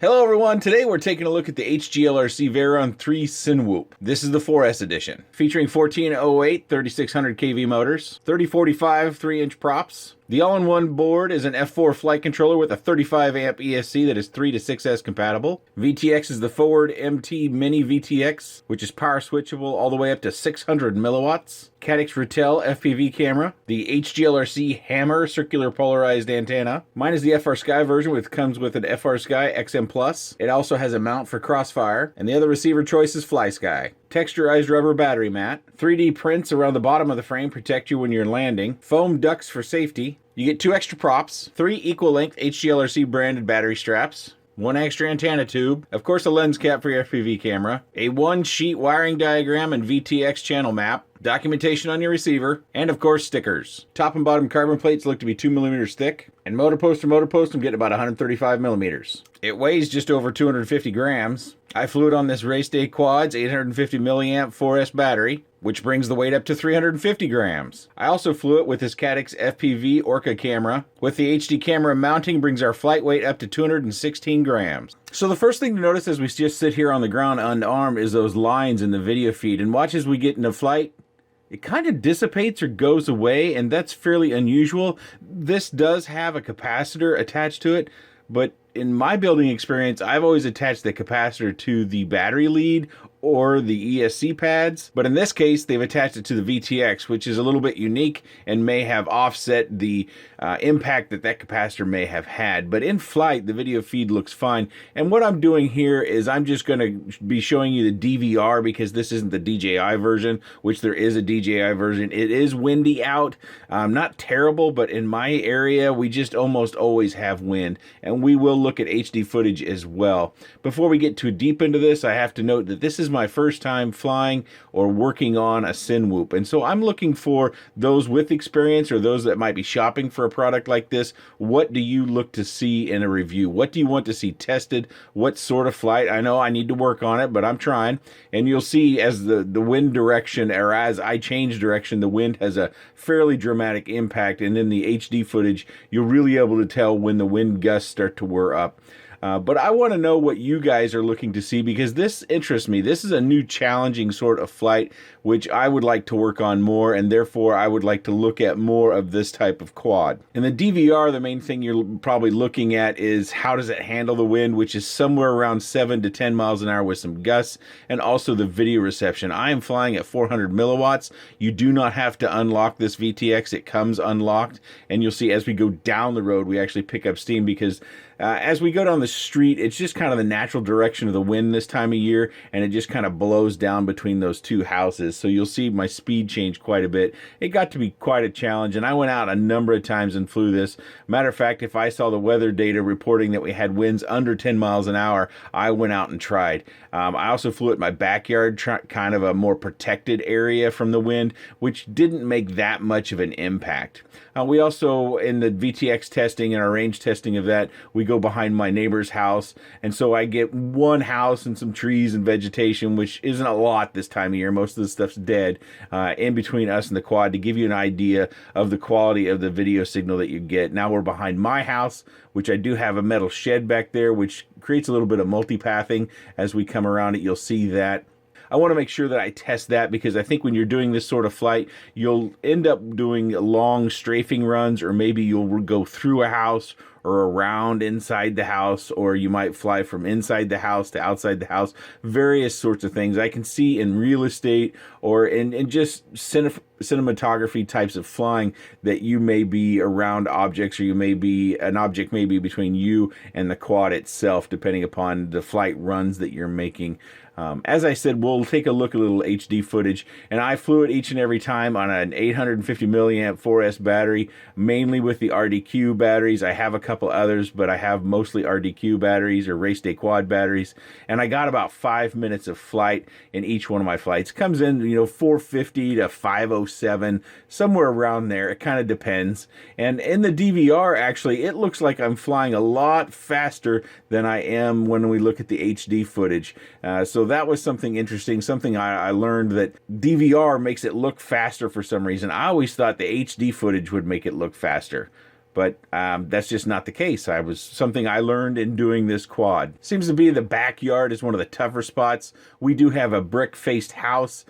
Hello everyone, today we're taking a look at the HGLRC Veyron 3 CineWhoop. This is the 4S edition, featuring 1408 3600 kV motors, 3045 3-inch props. The all-in-one board is an F4 flight controller with a 35 amp ESC that is 3 to 6S compatible. VTX is the Forward MT Mini VTX, which is power switchable all the way up to 600 milliwatts. CaddxFPV camera, the HGLRC Hammer circular polarized antenna. Mine is the FrSky version, which comes with an FrSky XM+. It also has a mount for crossfire, and the other receiver choice is FlySky. Texturized rubber battery mat. 3D prints around the bottom of the frame protect you when you're landing. Foam ducts for safety. You get 2 extra props, 3 equal-length HGLRC branded battery straps, 1 extra antenna tube, of course a lens cap for your FPV camera, a 1-sheet wiring diagram and VTX channel map, documentation on your receiver, and of course stickers. Top and bottom carbon plates look to be 2 millimeters thick, and motor post to motor post I'm getting about 135 millimeters. It weighs just over 250 grams. I flew it on this Race Day Quad's 850 milliamp 4S battery, which brings the weight up to 350 grams. I also flew it with this CaddxFPV Orca camera. With the HD camera mounting brings our flight weight up to 216 grams. So the first thing to notice as we just sit here on the ground unarmed is those lines in the video feed, and watch as we get into flight. It kind of dissipates or goes away, and that's fairly unusual. This does have a capacitor attached to it, but in my building experience, I've always attached the capacitor to the battery lead or the ESC pads, but in this case they've attached it to the VTX, which is a little bit unique and may have offset the impact that capacitor may have had. But in flight the video feed looks fine, and what I'm doing here is I'm just going to be showing you the DVR because this isn't the DJI version, which there is a DJI version. It is windy out, not terrible, but in my area we just almost always have wind, and we will look at HD footage as well. Before we get too deep into this, I have to note that this is my first time flying or working on a CineWhoop, and so I'm looking for those with experience or those that might be shopping for a product like this. What do you look to see in a review? What do you want to see tested? What sort of flight? I know I need to work on it, but I'm trying, and you'll see as the wind direction, or as I change direction, the wind has a fairly dramatic impact, and in the HD footage you'll really be able to tell when the wind gusts start to whir up. But I want to know what you guys are looking to see, because this interests me. This is a new challenging sort of flight which I would like to work on more, and therefore I would like to look at more of this type of quad. In the DVR, the main thing you're probably looking at is how does it handle the wind, which is somewhere around 7 to 10 miles an hour with some gusts, and also the video reception. I am flying at 400 milliwatts. You do not have to unlock this VTX. It comes unlocked, and you'll see as we go down the road we actually pick up steam, because as we go down the street, it's just kind of the natural direction of the wind this time of year, and it just kind of blows down between those two houses. So you'll see my speed change quite a bit. It got to be quite a challenge, and I went out a number of times and flew this. Matter of fact, if I saw the weather data reporting that we had winds under 10 miles an hour, I went out and tried. I also flew it in my backyard, kind of a more protected area from the wind, which didn't make that much of an impact. We also, in the VTX testing and our range testing of that, we go behind my neighbor's house, and so I get one house and some trees and vegetation, which isn't a lot this time of year. Most of the stuff's dead in between us and the quad, to give you an idea of the quality of the video signal that you get. Now we're behind my house, which I do have a metal shed back there, which creates a little bit of multipathing. As we come around it, you'll see that. I want to make sure that I test that, because I think when you're doing this sort of flight, you'll end up doing long strafing runs, or maybe you'll go through a house or around inside the house, or you might fly from inside the house to outside the house, various sorts of things. I can see in real estate or in just cinematography types of flying that you may be around objects, or an object may be between you and the quad itself, depending upon the flight runs that you're making. As I said, we'll take a look at a little HD footage, and I flew it each and every time on an 850 milliamp 4S battery, mainly with the RDQ batteries. I have a couple others, but I have mostly RDQ batteries or Race Day Quad batteries, and I got about 5 minutes of flight in each one of my flights. Comes in, 450 to 507, somewhere around there. It kind of depends. And in the DVR, actually, it looks like I'm flying a lot faster than I am when we look at the HD footage. So that was something interesting, something I learned, that DVR makes it look faster for some reason. I always thought the HD footage would make it look faster. but that's just not the case. Something I learned in doing this quad. Seems to be the backyard is one of the tougher spots. We do have a brick-faced house,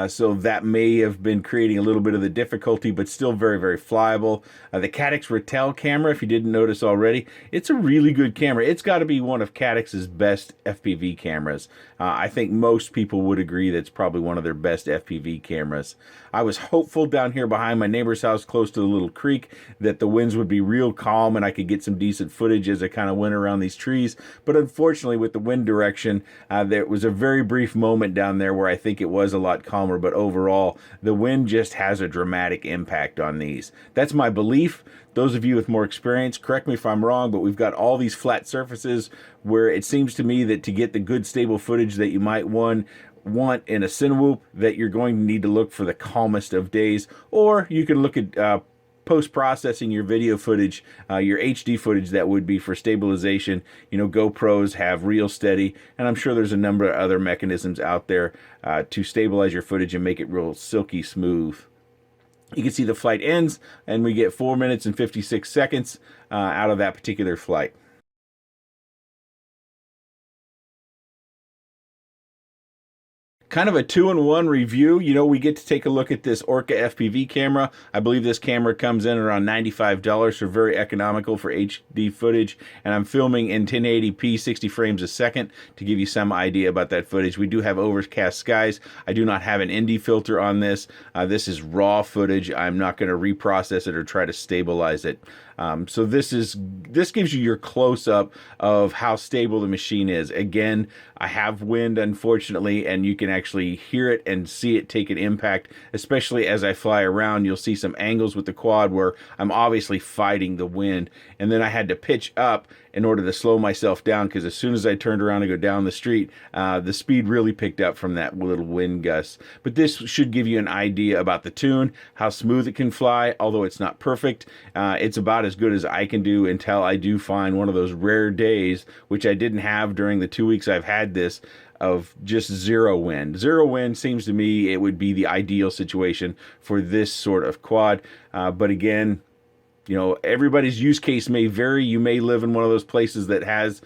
so that may have been creating a little bit of the difficulty, but still very, very flyable. The Caddx Ratel camera, if you didn't notice already, it's a really good camera. It's got to be one of Caddx's best FPV cameras. I think most people would agree that's probably one of their best FPV cameras. I was hopeful down here behind my neighbor's house close to the little creek that the winds would be real calm and I could get some decent footage as I kind of went around these trees. But unfortunately, with the wind direction, there was a very brief moment down there where I think it was a lot calmer, but overall, the wind just has a dramatic impact on these. That's my belief. Those of you with more experience, correct me if I'm wrong, but we've got all these flat surfaces where it seems to me that to get the good stable footage that you might want in a CineWhoop, that you're going to need to look for the calmest of days, or you can look at post-processing your video footage, your HD footage that would be for stabilization. You know, GoPros have Real Steady, and I'm sure there's a number of other mechanisms out there to stabilize your footage and make it real silky smooth. You can see the flight ends, and we get 4 minutes and 56 seconds out of that particular flight. Kind of a 2-in-1 review. You know, we get to take a look at this Orca FPV camera. I believe this camera comes in around $95, so very economical for HD footage. And I'm filming in 1080p, 60 frames a second, to give you some idea about that footage. We do have overcast skies. I do not have an ND filter on this. This is raw footage. I'm not going to reprocess it or try to stabilize it. So this gives you your close-up of how stable the machine is. Again, I have wind, unfortunately, and you can actually hear it and see it take an impact, especially as I fly around. You'll see some angles with the quad where I'm obviously fighting the wind, and then I had to pitch up in order to slow myself down, because as soon as I turned around to go down the street, the speed really picked up from that little wind gust. But this should give you an idea about the tune, how smooth it can fly. Although it's not perfect, it's about as good as I can do until I do find one of those rare days, which I didn't have during the 2 weeks I've had this, of just zero wind. Zero wind seems to me it would be the ideal situation for this sort of quad. But again, you know, everybody's use case may vary. You may live in one of those places that has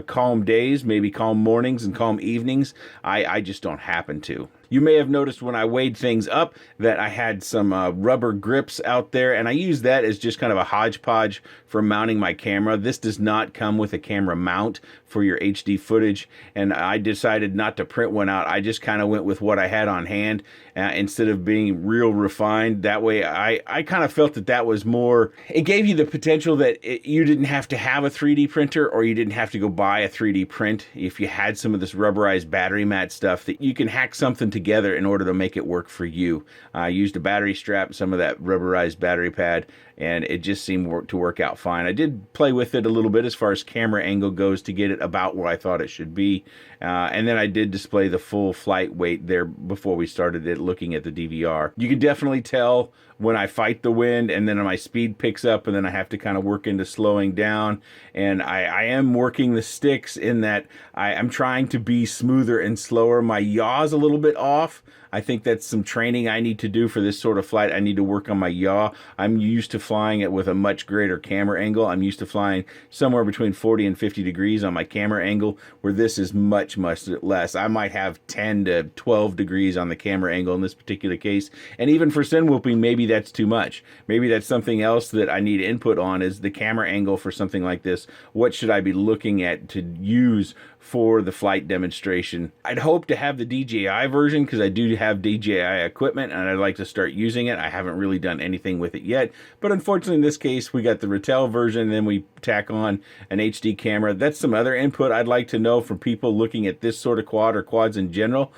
calm days, maybe calm mornings and calm evenings. I just don't happen to. You may have noticed when I weighed things up that I had some rubber grips out there, and I use that as just kind of a hodgepodge for mounting my camera. This does not come with a camera mount for your HD footage, and I decided not to print one out. I just kind of went with what I had on hand instead of being real refined. That way, I kind of felt that that was more, it gave you the potential that you didn't have to have a 3D printer, or you didn't have to go buy a 3D print. If you had some of this rubberized battery mat stuff, that you can hack something together in order to make it work for you. I used a battery strap, some of that rubberized battery pad, and it just seemed to work out fine. I did play with it a little bit as far as camera angle goes to get it about where I thought it should be. And then I did display the full flight weight there before we started it, looking at the DVR. You can definitely tell when I fight the wind and then my speed picks up, and then I have to kind of work into slowing down. And I am working the sticks in that I'm trying to be smoother and slower. My yaw's a little bit off. I think that's some training I need to do for this sort of flight. I need to work on my yaw. I'm used to flying it with a much greater camera angle. I'm used to flying somewhere between 40 and 50 degrees on my camera angle, where this is much, much less. I might have 10 to 12 degrees on the camera angle in this particular case. And even for CineWhooping, maybe that's too much. Maybe that's something else that I need input on, is the camera angle for something like this. What should I be looking at to use for the flight demonstration? I'd hope to have the DJI version, because I do have DJI equipment and I'd like to start using it. I haven't really done anything with it yet, but unfortunately in this case we got the Ratel version, and then we tack on an HD camera. That's some other input I'd like to know from people looking at this sort of quad or quads in general.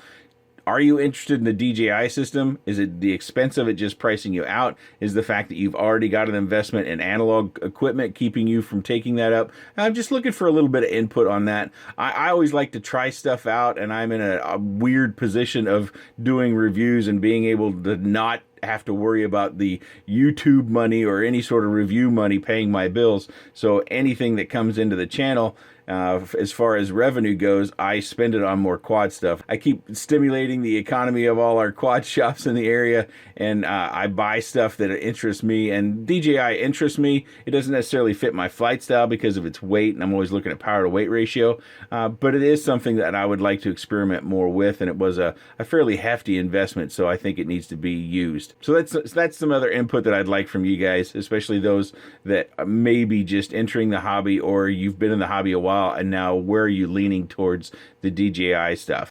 Are you interested in the DJI system? Is it the expense of it just pricing you out? Is the fact that you've already got an investment in analog equipment keeping you from taking that up? I'm just looking for a little bit of input on that. I always like to try stuff out, and I'm in a weird position of doing reviews and being able to not have to worry about the YouTube money or any sort of review money paying my bills. So anything that comes into the channel, as far as revenue goes, I spend it on more quad stuff. I keep stimulating the economy of all our quad shops in the area, and I buy stuff that interests me, and DJI interests me. It doesn't necessarily fit my flight style because of its weight, and I'm always looking at power to weight ratio, but it is something that I would like to experiment more with, and it was a fairly hefty investment, so I think it needs to be used. So that's some other input that I'd like from you guys, especially those that may be just entering the hobby, or you've been in the hobby a while, and now where are you leaning towards the DJI stuff?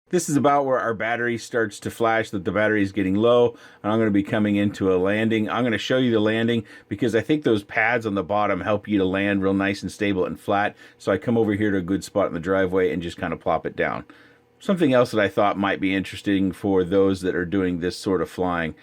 This is about where our battery starts to flash that the battery is getting low, and I'm going to be coming into a landing. I'm going to show you the landing because I think those pads on the bottom help you to land real nice and stable and flat. So I come over here to a good spot in the driveway and just kind of plop it down. Something else that I thought might be interesting for those that are doing this sort of flying,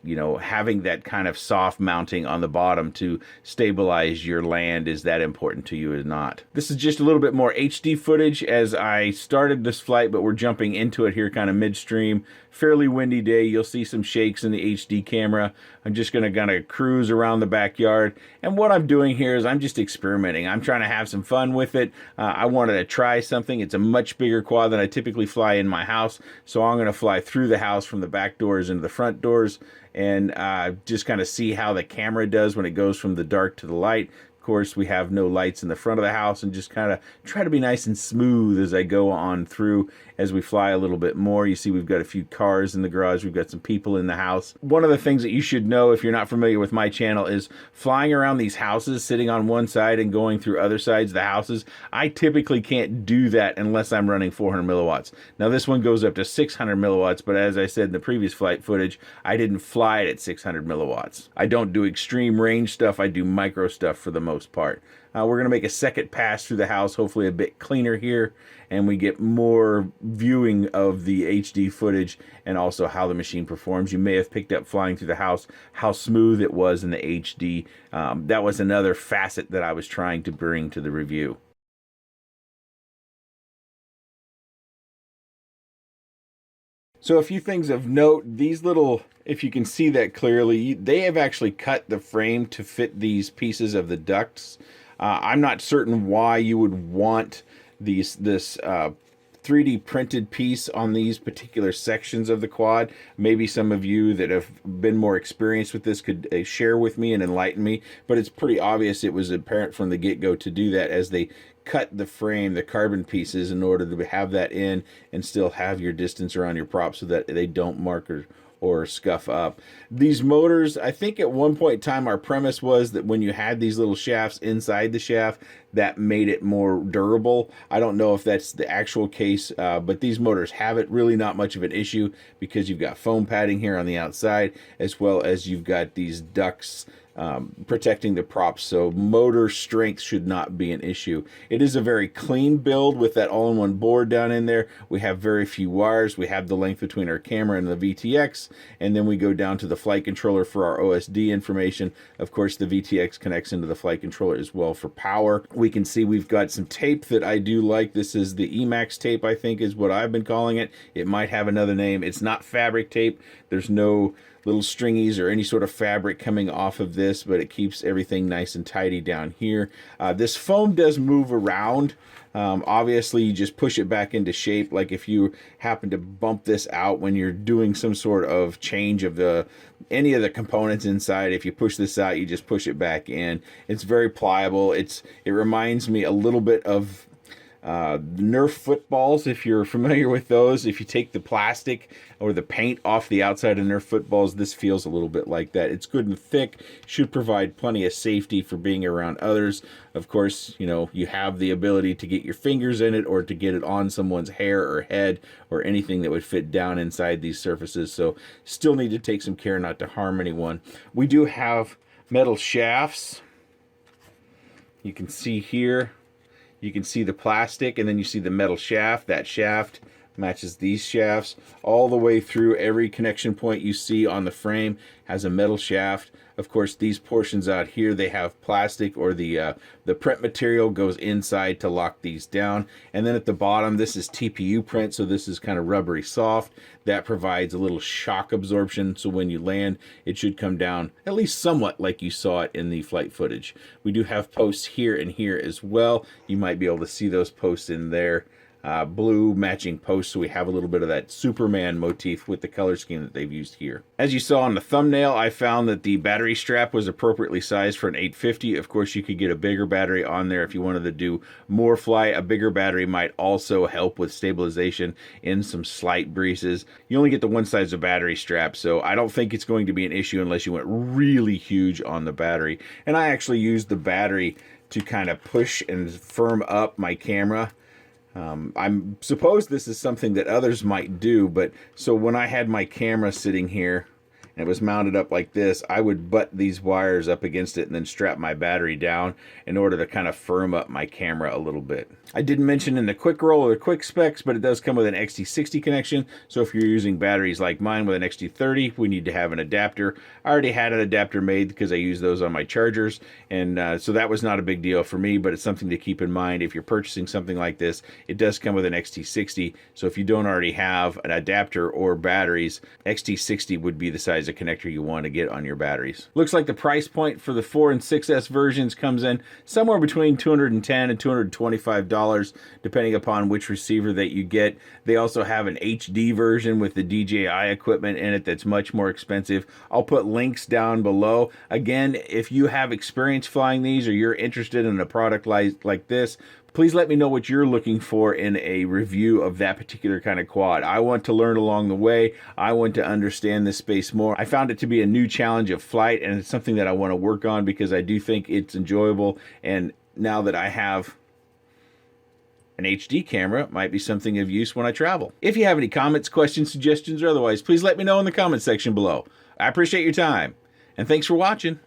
you know, having that kind of soft mounting on the bottom to stabilize your land, is that important to you or not? This is just a little bit more HD footage as I started this flight, but we're jumping into it here kind of midstream. Fairly windy day. You'll see some shakes in the HD camera. I'm just going to kind of cruise around the backyard. And what I'm doing here is I'm just experimenting. I'm trying to have some fun with it. I wanted to try something. It's a much bigger quad than I typically fly in my house. So I'm going to fly through the house from the back doors into the front doors and just kind of see how the camera does when it goes from the dark to the light. Of course, we have no lights in the front of the house, and just kind of try to be nice and smooth as I go on through as we fly a little bit more. You see we've got a few cars in the garage. We've got some people in the house. One of the things that you should know if you're not familiar with my channel is flying around these houses, sitting on one side and going through other sides of the houses. I typically can't do that unless I'm running 400 milliwatts. Now this one goes up to 600 milliwatts, but as I said in the previous flight footage, I didn't fly it at 600 milliwatts. I don't do extreme range stuff. I do micro stuff for the most part. We're going to make a second pass through the house, hopefully a bit cleaner here, and we get more viewing of the HD footage and also how the machine performs. You may have picked up flying through the house how smooth it was in the HD. That was another facet that I was trying to bring to the review. So a few things of note, these little, if you can see that clearly, they have actually cut the frame to fit these pieces of the ducts. I'm not certain why you would want this 3D printed piece on these particular sections of the quad. Maybe some of you that have been more experienced with this could share with me and enlighten me, but it's pretty obvious it was apparent from the get-go to do that as they cut the frame, the carbon pieces, in order to have that in and still have your distance around your prop so that they don't mark or scuff up. These motors, I think at one point in time our premise was that when you had these little shafts inside the shaft, that made it more durable. I don't know if that's the actual case, but these motors have it. Really not much of an issue because you've got foam padding here on the outside, as well as you've got these ducts protecting the props, so motor strength should not be an issue. It is a very clean build with that all-in-one board down in there. We have very few wires. We have the length between our camera and the VTX, and then we go down to the flight controller for our OSD information. Of course, the VTX connects into the flight controller as well for power. We can see we've got some tape that I do like. This is the Emax tape, I think is what I've been calling it. It might have another name. It's not fabric tape. There's no little stringies or any sort of fabric coming off of this, but it keeps everything nice and tidy down here. This foam does move around. Obviously, you just push it back into shape. Like if you happen to bump this out when you're doing some sort of change of any of the components inside, if you push this out, you just push it back in. It's very pliable. It reminds me a little bit of Nerf footballs, if you're familiar with those. If you take the plastic or the paint off the outside of Nerf footballs, this feels a little bit like that. It's good and thick, should provide plenty of safety for being around others. Of course, you know, you have the ability to get your fingers in it or to get it on someone's hair or head or anything that would fit down inside these surfaces, so still need to take some care not to harm anyone. We do have metal shafts. You can see here, you can see the plastic, and then you see the metal shaft. That shaft matches these shafts all the way through. Every connection point you see on the frame has a metal shaft. Of course, these portions out here, they have plastic, or the print material goes inside to lock these down. And then at the bottom, this is TPU print, so this is kind of rubbery soft. That provides a little shock absorption, so when you land, it should come down at least somewhat like you saw it in the flight footage. We do have posts here and here as well. You might be able to see those posts in there. Blue matching posts, so we have a little bit of that Superman motif with the color scheme that they've used here. As you saw on the thumbnail, I found that the battery strap was appropriately sized for an 850. Of course, you could get a bigger battery on there if you wanted to do more flight. A bigger battery might also help with stabilization in some slight breezes. You only get the one size of battery strap, so I don't think it's going to be an issue unless you went really huge on the battery. And I actually used the battery to kind of push and firm up my camera. I suppose this is something that others might do, but so when I had my camera sitting here and it was mounted up like this, I would butt these wires up against it and then strap my battery down in order to kind of firm up my camera a little bit. I didn't mention in the quick roll or the quick specs, but it does come with an XT60 connection. So if you're using batteries like mine with an XT30, we need to have an adapter. I already had an adapter made because I use those on my chargers, and so that was not a big deal for me, but it's something to keep in mind. If you're purchasing something like this, it does come with an XT60. So if you don't already have an adapter or batteries, XT60 would be the size of connector you want to get on your batteries. Looks like the price point for the 4 and 6S versions comes in somewhere between $210 and $225, depending upon which receiver that you get. They also have an HD version with the DJI equipment in it that's much more expensive. I'll put links down below. Again, if you have experience flying these or you're interested in a product like this, please let me know what you're looking for in a review of that particular kind of quad. I want to learn along the way. I want to understand this space more. I found it to be a new challenge of flight, and it's something that I want to work on because I do think it's enjoyable. And now that I have an HD camera, it might be something of use when I travel. If you have any comments, questions, suggestions, or otherwise, please let me know in the comment section below. I appreciate your time, and thanks for watching.